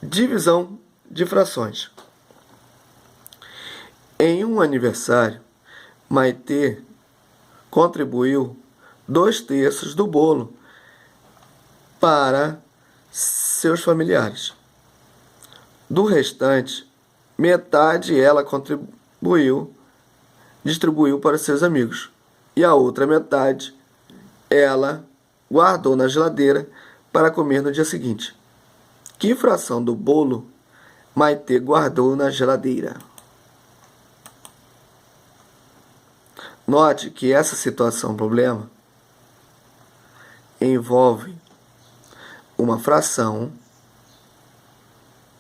Divisão de frações. Em um aniversário, Maitê contribuiu 2/3 do bolo para seus familiares. Do restante, metade ela distribuiu para seus amigos, e a outra metade ela guardou na geladeira para comer no dia seguinte. Que fração do bolo Maitê guardou na geladeira? Note que essa situação problema envolve uma fração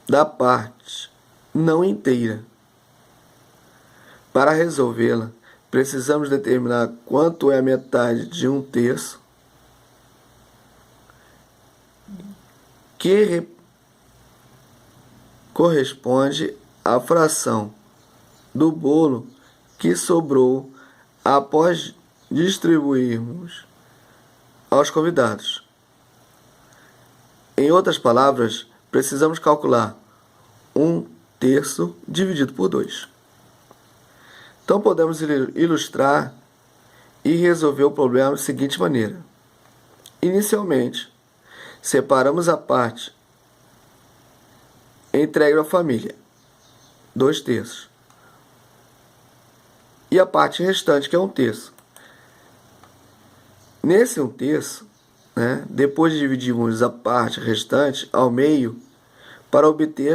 da parte não inteira. Para resolvê-la, precisamos determinar quanto é a metade de 1/3, que corresponde à fração do bolo que sobrou após distribuirmos aos convidados. Em outras palavras, precisamos calcular 1/3 dividido por 2. Então podemos ilustrar e resolver o problema da seguinte maneira. Inicialmente, separamos a parte entregue à família, 2/3. E a parte restante, que é 1/3. Nesse 1/3, depois dividimos a parte restante ao meio para obter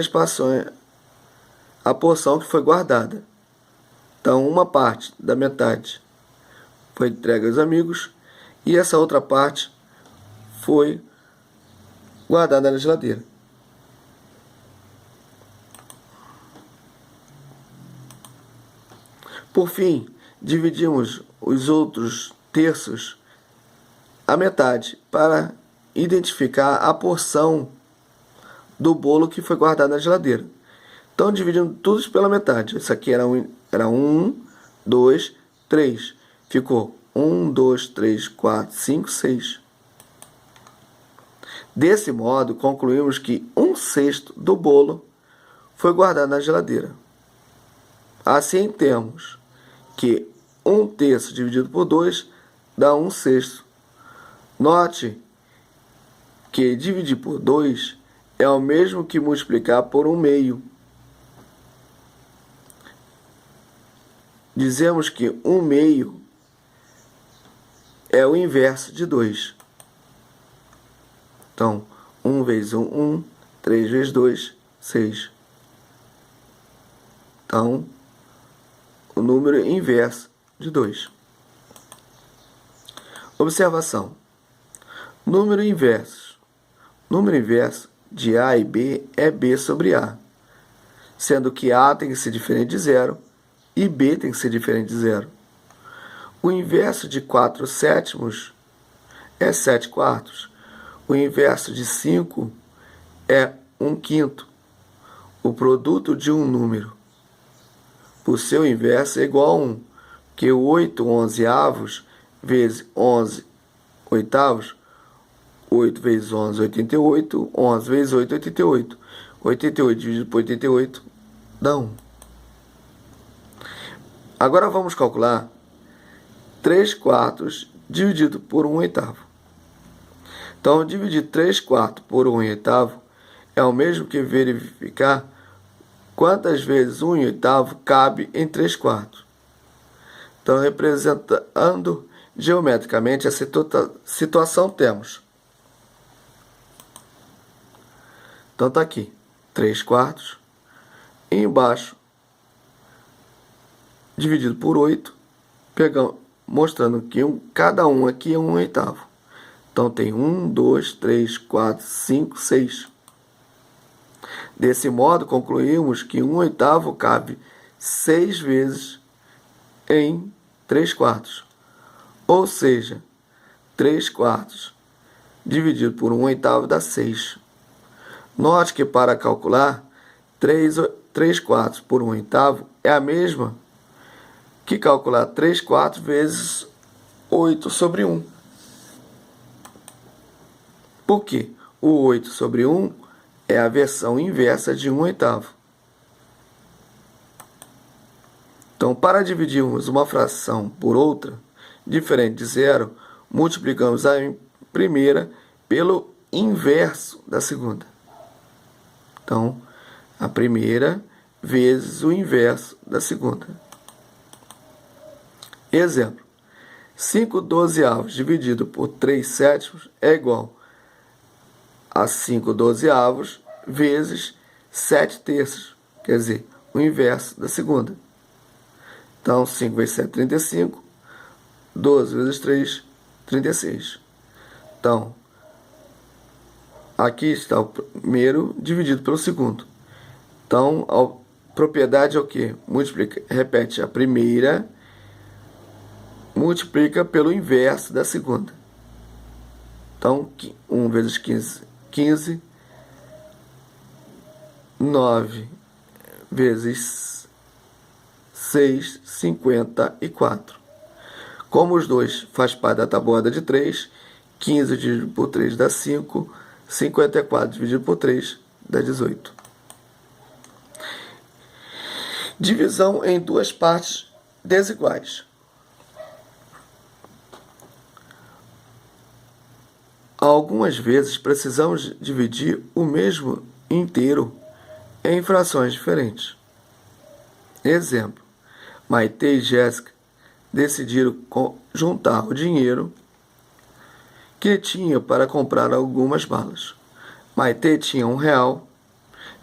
a porção que foi guardada. Então, uma parte da metade foi entregue aos amigos e essa outra parte foi guardada na geladeira. Por fim, dividimos os outros terços à metade para identificar a porção do bolo que foi guardado na geladeira. Então, dividimos tudo pela metade. Isso aqui era 1, 2, 3. Ficou 1, 2, 3, 4, 5, 6. Desse modo, concluímos que 1/6 do bolo foi guardado na geladeira. Assim, temos que 1/3 dividido por 2 dá 1/6. Note que dividir por 2 é o mesmo que multiplicar por 1/2. Dizemos que 1/2 é o inverso de 2. Então, 1 vezes 1, 1. 3 vezes 2, 6. Então, o número inverso de 2. Observação. Número inverso. Número inverso de A e B é B sobre A, sendo que A tem que ser diferente de 0 e B tem que ser diferente de 0. O inverso de 4/7 é 7/4. O inverso de 5 é 1/5. O produto de um número por seu inverso é igual a 1, que 8/11 vezes 11/8, 8 vezes 11, 88, 11 vezes 8, 88. 88 dividido por 88 dá 1. Agora vamos calcular 3/4 dividido por 1/8. Então, dividir 3/4 por 1/8 é o mesmo que verificar quantas vezes 1/8 cabe em 3/4. Então, representando geometricamente a situação, temos. Então, está aqui, 3/4. E embaixo, dividido por 8, mostrando que cada um aqui é 1/8. Então, tem 1, 2, 3, 4, 5, 6. Desse modo, concluímos que 1/8 cabe 6 vezes em 3/4. Ou seja, 3/4 dividido por 1/8 dá 6. Note que para calcular 3/4 por 1/8 é a mesma que calcular 3/4 vezes 8 sobre 1. Por quê? O 8 sobre 1 é a versão inversa de 1/8. Então, para dividirmos uma fração por outra, diferente de zero, multiplicamos a primeira pelo inverso da segunda. Então, a primeira vezes o inverso da segunda. Exemplo: 5/12 dividido por 3/7 é igual a 5/12 vezes 7/3, quer dizer, o inverso da segunda. Então, 5 vezes 7, 35. 12 vezes 3, 36. Então, aqui está o primeiro dividido pelo segundo. Então, a propriedade é o quê? Repete a primeira, multiplica pelo inverso da segunda. Então, 1 vezes 15, 15. 9 vezes 6, 54. Como os dois faz parte da tabuada de 3, 15 dividido por 3 dá 5, 54 dividido por 3 dá 18. Divisão em duas partes desiguais. Algumas vezes precisamos dividir o mesmo inteiro em frações diferentes. Exemplo: Maite e Jéssica decidiram juntar o dinheiro que tinha para comprar algumas balas. Maite tinha R$1,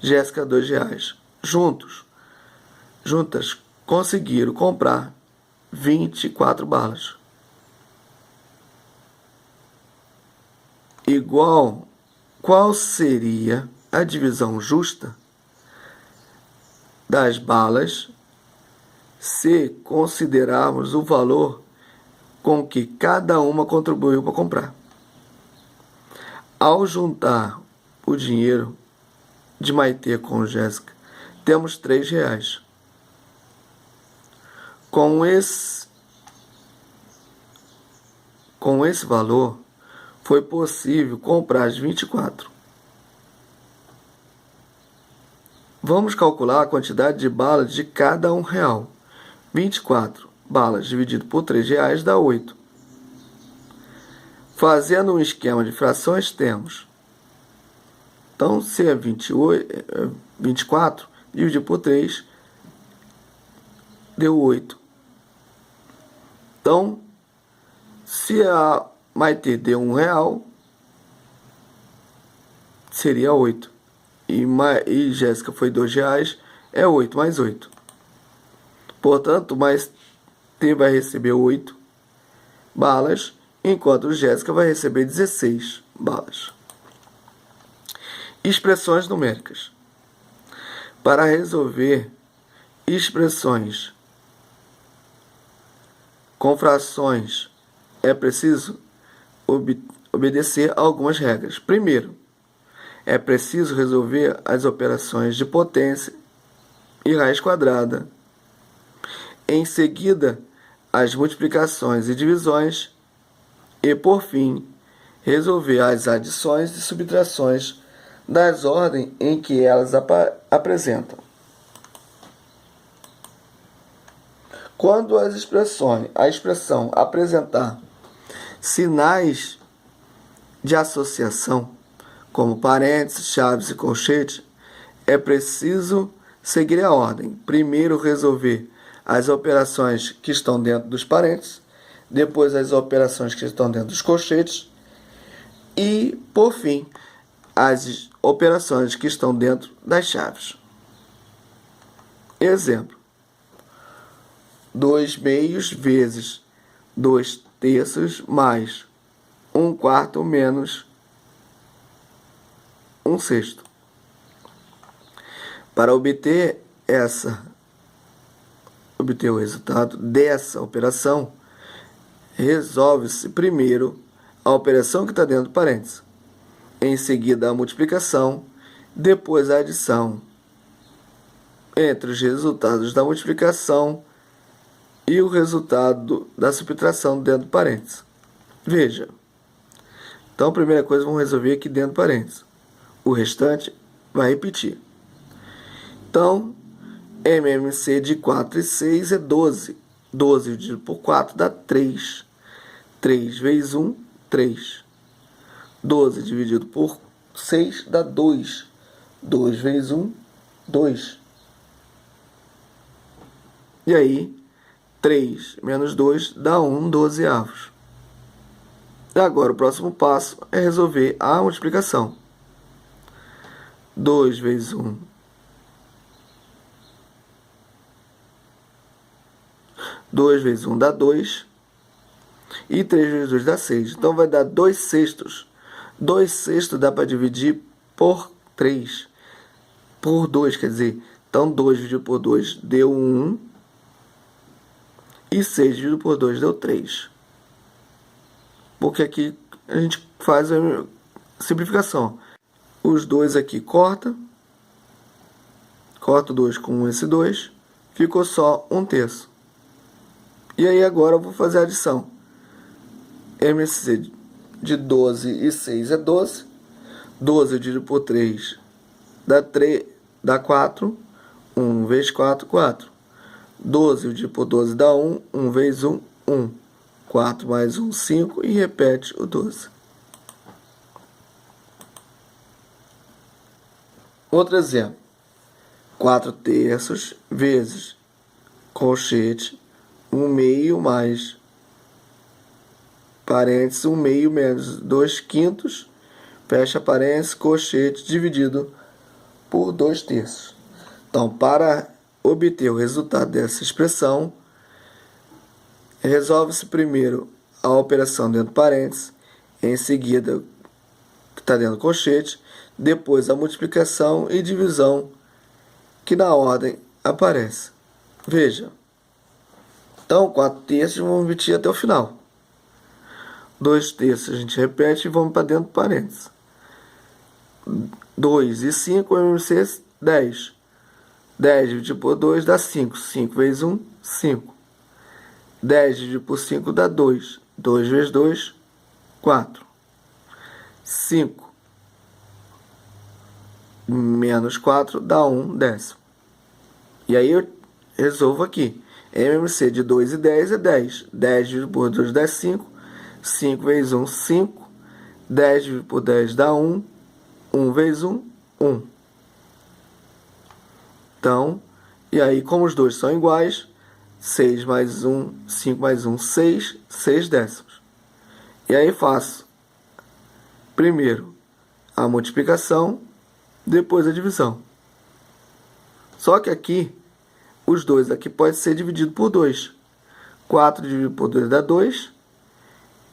Jéssica R$2. Juntas conseguiram comprar 24 balas. Qual seria a divisão justa das balas se considerarmos o valor com que cada uma contribuiu para comprar? Ao juntar o dinheiro de Maite com Jéssica, temos R$3. Com esse valor, foi possível comprar as 24. Vamos calcular a quantidade de balas de cada R$1. 24 balas dividido por R$3 dá 8. Fazendo um esquema de frações, temos. Então, se é 24 dividido por 3, deu 8. Então, se a Maite deu R$1, seria 8. E Jéssica foi R$2, é 8 mais 8. Portanto, Maite vai receber 8 balas, enquanto Jéssica vai receber 16 balas. Expressões numéricas. Para resolver expressões com frações, é preciso obedecer a algumas regras. Primeiro, é preciso resolver as operações de potência e raiz quadrada. Em seguida, as multiplicações e divisões. E, por fim, resolver as adições e subtrações das ordens em que elas apresentam. Quando a expressão apresentar sinais de associação, como parênteses, chaves e colchete, é preciso seguir a ordem. Primeiro, resolver as operações que estão dentro dos parênteses, depois as operações que estão dentro dos colchetes e, por fim, as operações que estão dentro das chaves. Exemplo: 2/2 vezes 2/3 mais 1/4 menos 1/6. Para obter o resultado dessa operação, resolve-se primeiro a operação que está dentro do parênteses, em seguida a multiplicação, depois a adição entre os resultados da multiplicação e o resultado da subtração dentro do parênteses. Veja. Então, a primeira coisa, vamos resolver aqui dentro do parênteses. O restante vai repetir. Então, MMC de 4 e 6 é 12. 12 dividido por 4 dá 3. 3 vezes 1, 3. 12 dividido por 6 dá 2. 2 vezes 1, 2. E aí, 3 menos 2 dá 1 dozeavos. E agora o próximo passo é resolver a multiplicação. 2 vezes 1. 2 vezes 1 dá 2. E 3 vezes 2 dá 6. Então vai dar 2 sextos. 2 sextos dá para dividir por 3. Por 2, quer dizer. Então 2 dividido por 2 deu 1. E 6 dividido por 2 deu 3. Porque aqui a gente faz a simplificação. Os 2 aqui corta. Corta o 2 com esse 2. Ficou só 1/3. E aí agora eu vou fazer a adição. MMC de 12 e 6 é 12. 12 dividido por 3 dá 4. 1 vezes 4, 4. 12 dividido por 12 dá 1. 1 vezes 1, 1. 4 mais 1, 5. E repete o 12. Outro exemplo. 4/3 vezes colchete 1/2 mais parênteses 1/2 menos 2/5, fecha parênteses, colchete dividido por 2/3. Então, para obter o resultado dessa expressão, resolve-se primeiro a operação dentro do parênteses, em seguida que está dentro do colchete, depois a multiplicação e divisão que na ordem aparece. Veja. Então, 4/3 vamos repetir até o final. 2/3 a gente repete e vamos para dentro do parênteses. 2 e 5 vamos ser 10. 10 dividido por 2 dá 5. 5 vezes 1, 5. 10 dividido por 5 dá 2. 2 vezes 2, 4. 5 menos 4 dá 1/10. E aí eu resolvo aqui. MMC de 2 e 10 é 10. 10 dividido por 2 dá 5. 5 vezes 1, 5. 10 dividido por 10 dá 1. 1 vezes 1, 1. Então, e aí como os dois são iguais, 6 mais 1, 5 mais 1, 6. 6 décimos. E aí faço primeiro a multiplicação, depois a divisão. Só que aqui, os dois aqui pode ser dividido por 2. 4 dividido por 2 dá 2.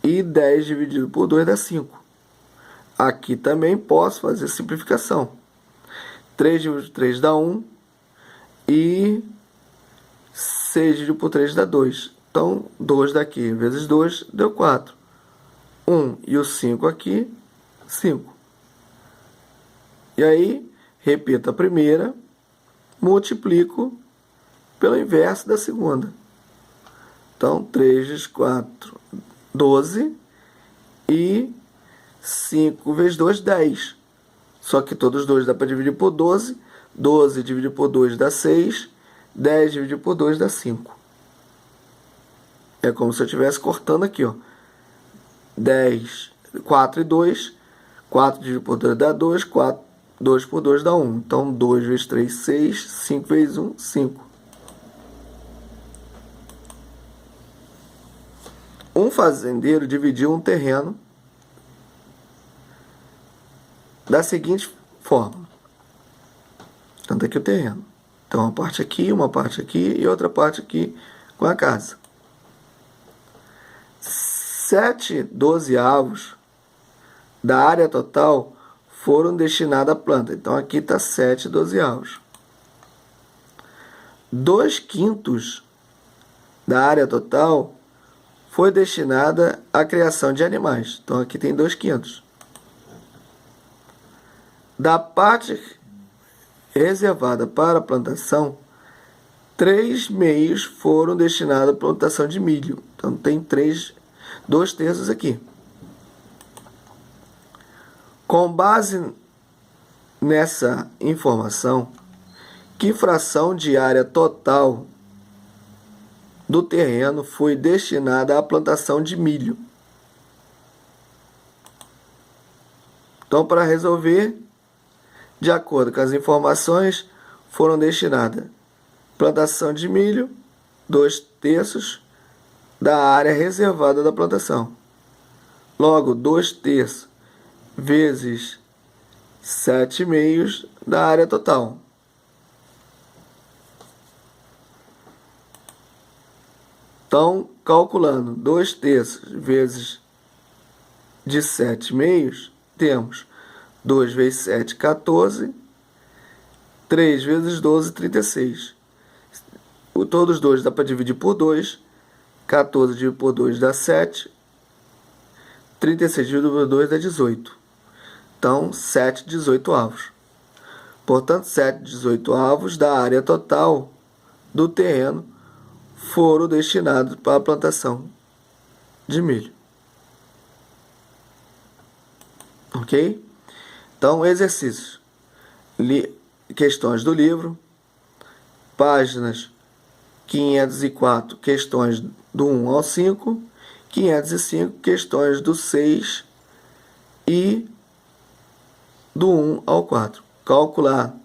E 10 dividido por 2 dá 5. Aqui também posso fazer simplificação. 3 dividido por 3 dá 1. E 6 dividido por 3 dá 2. Então, 2 daqui vezes 2 deu 4. 1 e o 5 aqui, 5. E aí, repito a primeira, multiplico pelo inverso da segunda. Então, 3 vezes 4, 12. E 5 vezes 2, 10. Só que todos os dois dá para dividir por 12. 12 dividido por 2 dá 6. 10 dividido por 2 dá 5. É como se eu estivesse cortando aqui, ó. 10, 4 e 2. 4 dividido por 2 dá 2. 2 por 2 dá 1. Então, 2 vezes 3, 6. 5 vezes 1, 5. Um fazendeiro dividiu um terreno da seguinte forma. Tanto aqui o terreno. Então, uma parte aqui e outra parte aqui com a casa. 7 dozeavos da área total foram destinados à planta. Então, aqui está 7 dozeavos. 2/5 da área total foi destinada à criação de animais. Então, aqui tem 2/5. Da parte reservada para a plantação, 3/2 foram destinados à plantação de milho. Então, tem 2/3 aqui. Com base nessa informação que fração de área total do terreno foi destinada à plantação de milho. Então, para resolver, de acordo com as informações, foram destinadas plantação de milho, 2/3 da área reservada da plantação. Logo, 2/3 vezes 7/2 da área total. Então, calculando 2/3 vezes de 7/2, temos 2 vezes 7, 14. 3 vezes 12, 36. Todos os dois dá para dividir por 2. 14 dividido por 2 dá 7. 36 dividido por 2 dá 18. Então, 7/18. Portanto, 7/18 da área total do terreno foram destinados para a plantação de milho. Ok? Então, exercícios. Questões do livro. Páginas 504, questões do 1 ao 5. 505, questões do 6 e do 1 ao 4. Calcular.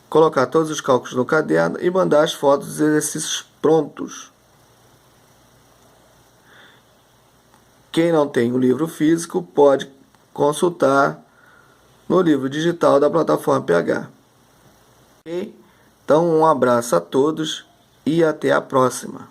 Colocar todos os cálculos no caderno e mandar as fotos dos exercícios prontos. Quem não tem o livro físico pode consultar no livro digital da plataforma PH. Ok? Então, um abraço a todos e até a próxima.